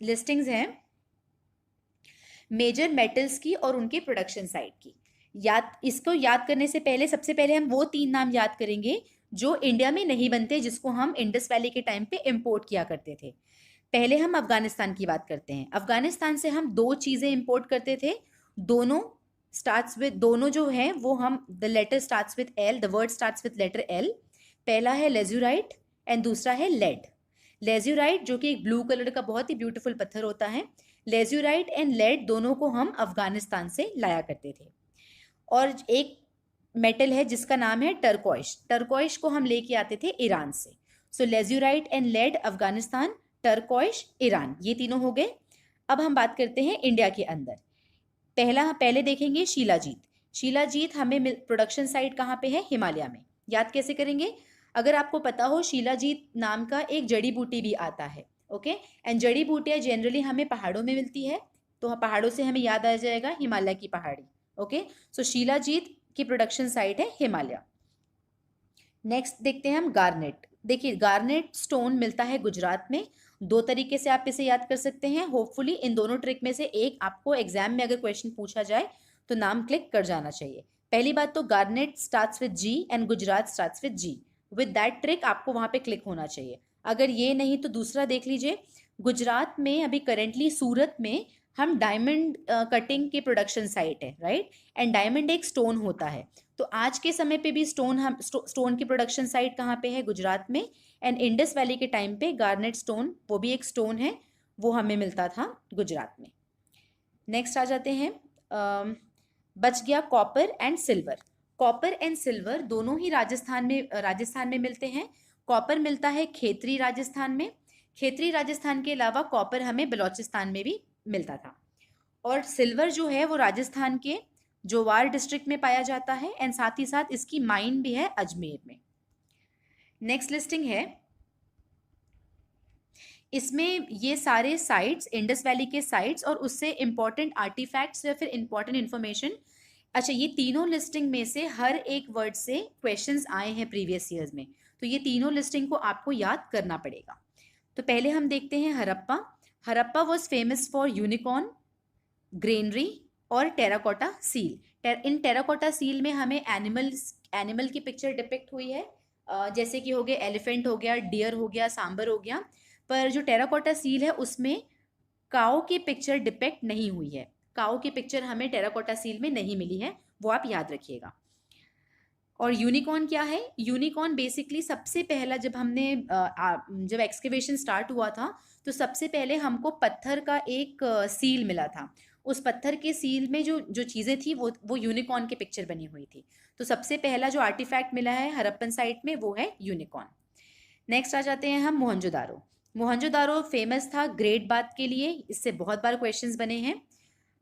Listings हैं major metals की और उनके प्रोडक्शन साइट की। इसको याद करने से पहले सबसे पहले हम वो 3 नाम याद करेंगे जो इंडिया में नहीं बनते, जिसको हम इंडस वैली के टाइम पे इंपोर्ट किया करते थे। पहले हम अफगानिस्तान की बात करते हैं। अफगानिस्तान से हम 2 चीजें इंपोर्ट करते थे, दोनों जो हैं वो हम, the letter starts with L, the word starts with letter L. पहला है लेजुराइट एंड दूसरा है लेड। लेजुराइट जो कि एक ब्लू कलर का बहुत ही ब्यूटीफुल पत्थर होता है, लेजुराइट एंड लेड दोनों को हम अफगानिस्तान से लाया करते थे। और एक मेटल है जिसका नाम है टर्कोइश, टर्कोइश को हम लेके आते थे ईरान से। So lazurite and lead Afghanistan, turquoise Iran, ये तीनों हो गए। अब हम बात करते हैं इंडिया के अंदर। पहले देखेंगे शिलाजीत। शिलाजीत हमें प्रोडक्शन साइट कहाँ पे है? हिमालय में। याद कैसे करेंगे? अगर आपको पता हो, शिलाजीत नाम का एक जड़ी बूटी भी आता है, ओके। एंड जड़ी बूटियाँ जनरली हमें पहाड़ों में मिलती है, तो पहाड़ों से हमें याद आ जाएगा हिमालय की पहाड़ी, ओके। सो शिलाजीत की प्रोडक्शन साइट है हिमालय। नेक्स्ट देखते हैं हम गार्नेट। देखिए, गार्नेट स्टोन मिलता है गुजरात में। 2 तरीके से आप इसे याद कर सकते हैं। होपफुली इन दोनों ट्रिक में से एक आपको एग्जाम में अगर क्वेश्चन पूछा जाए तो नाम क्लिक कर जाना चाहिए। पहली बात तो garnet starts with G and Gujarat starts with G. With that trick आपको वहां पे क्लिक होना चाहिए। अगर ये नहीं तो दूसरा देख लीजिए। गुजरात में अभी करेंटली सूरत में हम डायमंड कटिंग की प्रोडक्शन साइट है, राइट। एंड डायमंड एक स्टोन होता है, तो आज के समय पे भी स्टोन की प्रोडक्शन साइट कहाँ पे है? गुजरात में। एंड इंडस वैली के टाइम पे गार्नेट स्टोन, वो भी एक स्टोन है, वो हमें मिलता था गुजरात में। नेक्स्ट आ जाते हैं, बच गया copper and silver. Copper and silver दोनों ही राजस्थान में मिलते हैं। कॉपर मिलता है खेतरी राजस्थान में। खेतरी राजस्थान के अलावा कॉपर हमें बलूचिस्तान में भी मिलता था। और सिल्वर जो है वो राजस्थान के जोवार डिस्ट्रिक्ट में पाया जाता है, एंड साथ ही साथ इसकी माइन भी है अजमेर में। नेक्स्ट लिस्टिंग है, इसमें ये सारे साइट्स, इंडस वैली के साइट्स और उससे इंपॉर्टेंट आर्टिफैक्ट्स या फिर इंपॉर्टेंट इंफॉर्मेशन। अच्छा, ये तीनों लिस्टिंग में से हर एक वर्ड से क्वेश्चंस आए हैं प्रीवियस ईयर्स में, तो ये तीनों लिस्टिंग को आपको याद करना पड़ेगा। तो पहले हम देखते हैं Harappa. Harappa was famous for unicorn, granary और टेराकोटा सील। इन टेराकोटा सील में हमें एनिमल की पिक्चर डिपिक्ट हुई है, जैसे कि हो गया एलिफेंट, हो गया डियर, हो गया सांबर, हो गया। पर जो टेराकोटा सील है उसमें काऊ की पिक्चर डिपिक्ट नहीं हुई है। काऊ की पिक्चर हमें टेराकोटा सील में नहीं मिली है, वो आप याद रखिएगा। और यूनिकॉर्न क्या है? यूनिकॉर्न बेसिकली सबसे पहला जब एक्सकेवेशन स्टार्ट हुआ था तो सबसे पहले हमको पत्थर का एक सील मिला था। उस पत्थर के सील में जो जो चीज़ें थी वो यूनिकॉर्न की पिक्चर बनी हुई थी। तो सबसे पहला जो आर्टिफैक्ट मिला है हरप्पन साइट में वो है यूनिकॉर्न। नेक्स्ट आ जाते हैं हम मोहनजोदारो। मोहनजोदारो फेमस था ग्रेट बाथ के लिए, इससे बहुत बार क्वेश्चंस बने हैं।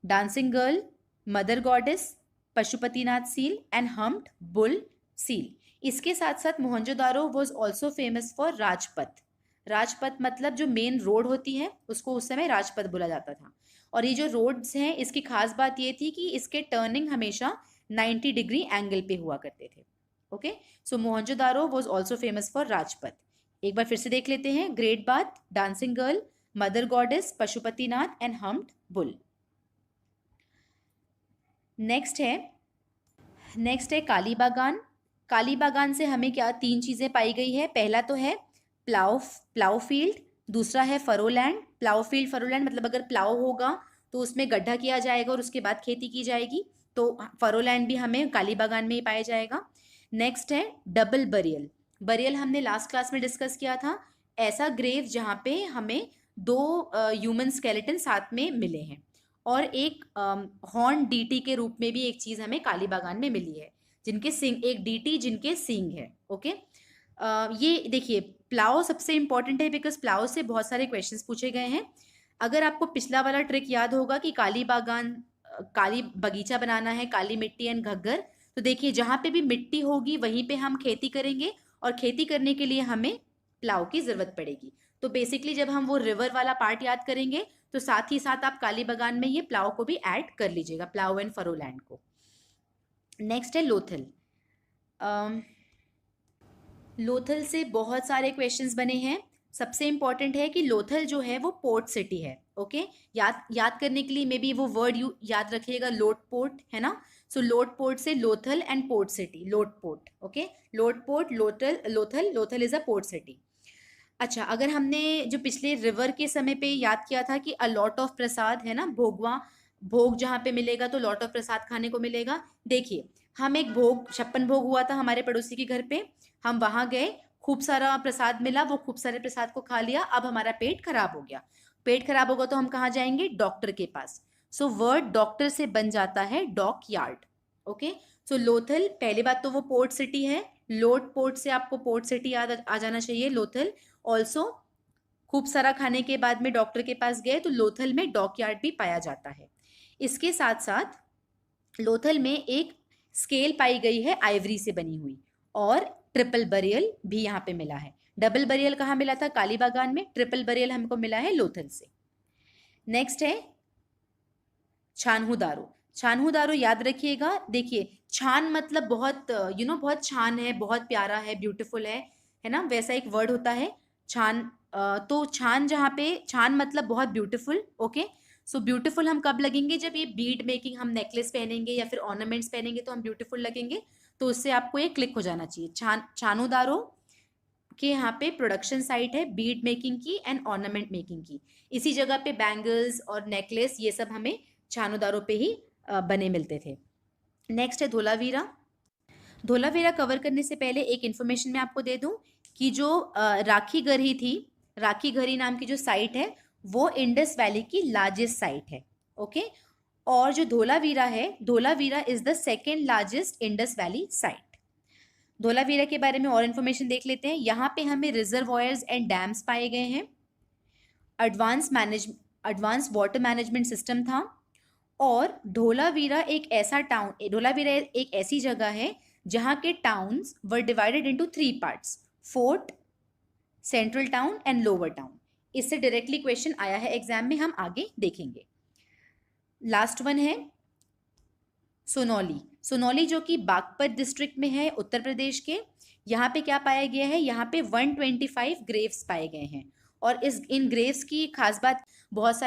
Dancing girl, mother goddess, Pashupatinath seal and humped bull seal. इसके साथ साथ Mohenjodaro was also famous for Rajpath. Rajpath मतलब जो मेन रोड होती है उसको उस समय राजपथ बोला जाता था। और ये जो रोड्स हैं इसकी खास बात ये थी कि इसके टर्निंग हमेशा 90 डिग्री एंगल पे हुआ करते थे, okay. So Mohenjodaro was also famous for Rajpath. एक बार फिर से देख लेते हैं, great bath, dancing girl, mother goddess, Pashupatinath and humped bull. Next है कालीबागान। कालीबागान से हमें क्या 3 चीज़ें पाई गई है? पहला तो है प्लाउ फील्ड, दूसरा है फरोलैंड। प्लाउ फील्ड, फरोलैंड मतलब अगर प्लाउ होगा तो उसमें गड्ढा किया जाएगा और उसके बाद खेती की जाएगी, तो फरोलैंड भी हमें कालीबागान में ही पाया जाएगा। नेक्स्ट है डबल बरियल। बरियल हमने लास्ट क्लास में डिस्कस किया था, ऐसा ग्रेव जहाँ पे हमें 2 ह्यूमन स्केलेटन साथ में मिले हैं। और एक हॉर्न डीटी के रूप में भी एक चीज़ हमें कालीबागान में मिली है, जिनके सिंग, एक डीटी जिनके सिंग है, ओके। ये देखिए, प्लाव सबसे इंपॉर्टेंट है बिकॉज प्लाव से बहुत सारे क्वेश्चंस पूछे गए हैं। अगर आपको पिछला वाला ट्रिक याद होगा कि काली बगीचा बनाना है, काली मिट्टी एंड घग्गर, तो देखिए जहाँ पे भी मिट्टी होगी वहीं पे हम खेती करेंगे और खेती करने के लिए हमें प्लाव की जरूरत पड़ेगी। तो बेसिकली जब हम वो रिवर वाला पार्ट याद करेंगे तो साथ ही साथ आप कालीबागान में ये प्लाव को भी ऐड कर लीजिएगा, प्लाव एंड फरोलैंड को। नेक्स्ट है लोथल। लोथल से बहुत सारे क्वेश्चंस बने हैं। सबसे इंपॉर्टेंट है कि लोथल जो है वो पोर्ट सिटी है। ओके, याद करने के लिए मे बी वो वर्ड यू याद रखिएगा, लोट पोर्ट, है ना। सो लोट पोर्ट से Lothal and port city, lot port. Okay, lot port, Lothal, Lothal is a port city. अच्छा, अगर हमने जो पिछले रिवर के समय पे याद किया था कि अ लॉट ऑफ प्रसाद, है ना, भोगवा, भोग जहाँ पे मिलेगा तो लॉट ऑफ प्रसाद खाने को मिलेगा। देखिए, हम एक भोग, 56 भोग हुआ था हमारे पड़ोसी के घर पे, हम वहां गए, खूब सारा प्रसाद मिला, वो खूब सारे प्रसाद को खा लिया, अब हमारा पेट खराब हो गया। पेट खराब होगा तो हम कहाँ जाएंगे? डॉक्टर के पास। सो वर्ड डॉक्टर से बन जाता है डॉक यार्ड। ओके, सो लोथल, पहली बात तो वो पोर्ट सिटी है, लोट पोर्ट से आपको पोर्ट सिटी याद आ जाना चाहिए, लोथल। ऑल्सो खूब सारा खाने के बाद में डॉक्टर के पास गए तो लोथल में डॉकयार्ड भी पाया जाता है। इसके साथ साथ लोथल में एक स्केल पाई गई है आइवरी से बनी हुई, और ट्रिपल बरियल भी यहाँ पे मिला है। डबल बरियल कहाँ मिला था? कालीबागान में। ट्रिपल बरियल हमको मिला है लोथल से। नेक्स्ट है छानहू दारू। छानहू दारू याद रखिएगा। देखिए, छान मतलब बहुत बहुत छान है, बहुत प्यारा है, ब्यूटीफुल है ना, वैसा एक वर्ड होता है छान। तो छान, जहाँ पे छान मतलब बहुत ब्यूटीफुल। ओके, सो ब्यूटीफुल हम कब लगेंगे? जब ये बीड मेकिंग, हम नेकलेस पहनेंगे या फिर ऑर्नामेंट्स पहनेंगे तो हम ब्यूटीफुल लगेंगे। तो उससे आपको ये क्लिक हो जाना चाहिए। छानू दारो के यहाँ पे प्रोडक्शन साइट है बीड मेकिंग की एंड ऑर्नामेंट मेकिंग की। इसी जगह पे बैंगल्स और नेकलेस, ये सब हमें छानूदारों पे ही बने मिलते थे। नेक्स्ट है धोलावीरा। धोलावीरा कवर करने से पहले एक इन्फॉर्मेशन मैं आपको दे दूं कि जो राखी गढ़ी थी, राखी गढ़ी नाम की जो साइट है वो इंडस वैली की लार्जेस्ट साइट है। ओके, और जो धोलावीरा है, Dholavira is the second largest Indus valley site. Dholavira के बारे में और इन्फॉर्मेशन देख लेते हैं। यहाँ पे हमें रिजर्वॉयर्स एंड डैम्स पाए गए हैं, एडवांस वाटर मैनेजमेंट सिस्टम था, और धोलावीरा एक ऐसा टाउन, धोलावीरा एक ऐसी जगह है जहाँ के towns were divided into 3 parts, fort, central town and lower town. इससे डायरेक्टली क्वेश्चन आया है एग्जाम में, हम आगे देखेंगे। लास्ट वन है सोनौली। सोनौली जो कि बागपत डिस्ट्रिक्ट में है, उत्तर प्रदेश के। यहाँ पे क्या पाया गया है? यहाँ पे 125 ग्रेव्स पाए गए हैं, और इन ग्रेव्स की खास बात, बहुत सारे